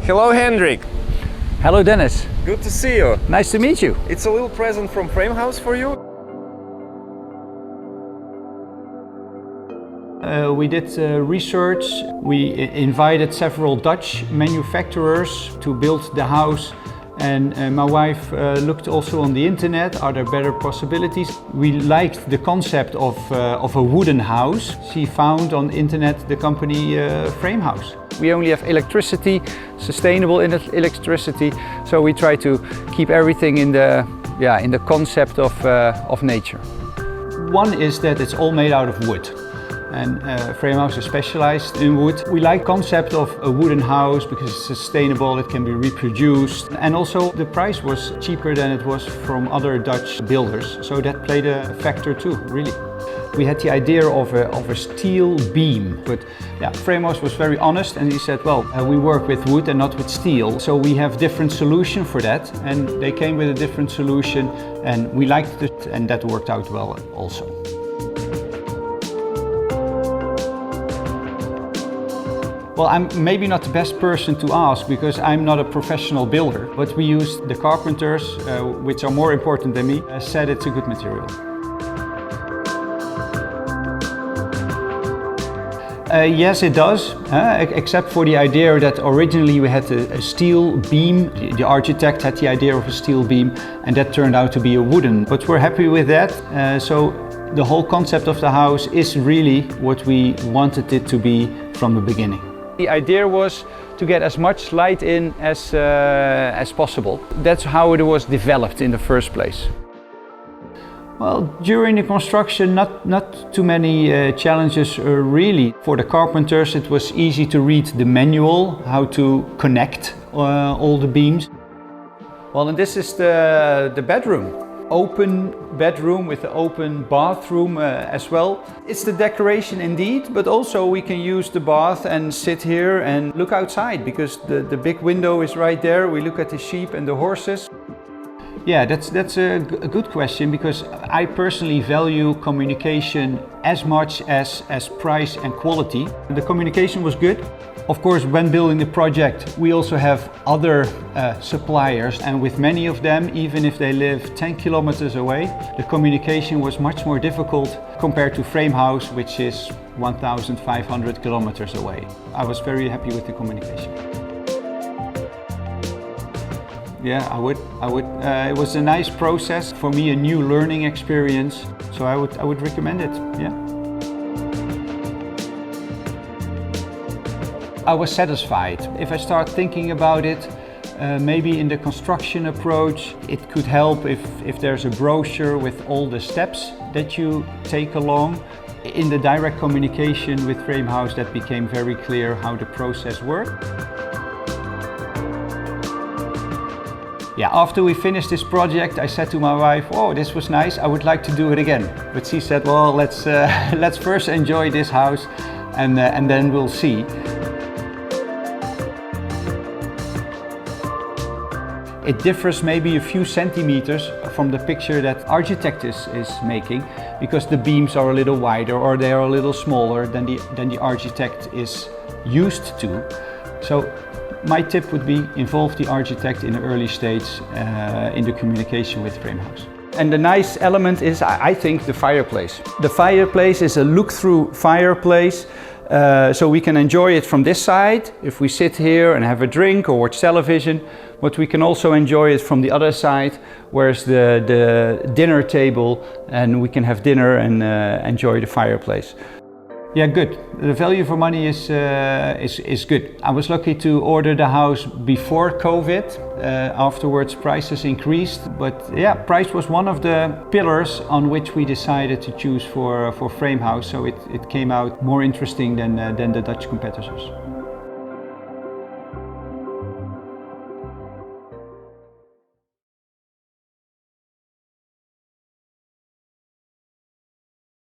Hello Hendrik. Hello Dennis. Good to see you. Nice to meet you. It's a little present from Frame House for you. We did research. We invited several Dutch manufacturers to build the house, and my wife looked also on the internet. Are there better possibilities? We liked the concept of a wooden house. She found on the internet the company Frame House. We only have electricity, sustainable electricity, so we try to keep everything in the concept of nature. One is that it's all made out of wood. And Frame House is specialized in wood. We like the concept of a wooden house because it's sustainable, it can be reproduced. And also the price was cheaper than it was from other Dutch builders. So that played a factor too, really. We had the idea of a steel beam, but Frame House was very honest and he said, well, we work with wood and not with steel. So we have different solution for that, and they came with a different solution and we liked it, and that worked out well also. Well, I'm maybe not the best person to ask because I'm not a professional builder, but we used the carpenters, which are more important than me, said it's a good material. Yes, it does, except for the idea that originally we had a steel beam. The architect had the idea of a steel beam, and that turned out to be a wooden. But we're happy with that. So the whole concept of the house is really what we wanted it to be from the beginning. The idea was to get as much light in as possible. That's how it was developed in the first place. Well, during the construction, not too many challenges really. For the carpenters, it was easy to read the manual, how to connect all the beams. Well, and this is the bedroom. Open bedroom with an open bathroom as well. It's the decoration indeed, but also we can use the bath and sit here and look outside because the big window is right there. We look at the sheep and the horses. Yeah, that's a good question because I personally value communication as much as price and quality. The communication was good. Of course, when building the project, we also have other suppliers, and with many of them, even if they live 10 kilometers away, the communication was much more difficult compared to Frame House, which is 1,500 kilometers away. I was very happy with the communication. Yeah, I would. It was a nice process for me, a new learning experience. So I would recommend it. Yeah. I was satisfied. If I start thinking about it, maybe in the construction approach, it could help if there's a brochure with all the steps that you take along. In the direct communication with Frame House, that became very clear how the process worked. Yeah, after we finished this project, I said to my wife, "Oh, this was nice. I would like to do it again." But she said, "Well, let's first enjoy this house, and then we'll see." It differs maybe a few centimeters from the picture that architect is making, because the beams are a little wider or they are a little smaller than the architect is used to. So my tip would be involve the architect in the early stage in the communication with Frame House. And the nice element is, I think, the fireplace. The fireplace is a look-through fireplace, so we can enjoy it from this side if we sit here and have a drink or watch television, but we can also enjoy it from the other side, where's the dinner table, and we can have dinner and enjoy the fireplace. Yeah, good. The value for money is good. I was lucky to order the house before COVID. Afterwards, prices increased, but yeah, price was one of the pillars on which we decided to choose for Frame House. So it came out more interesting than the Dutch competitors.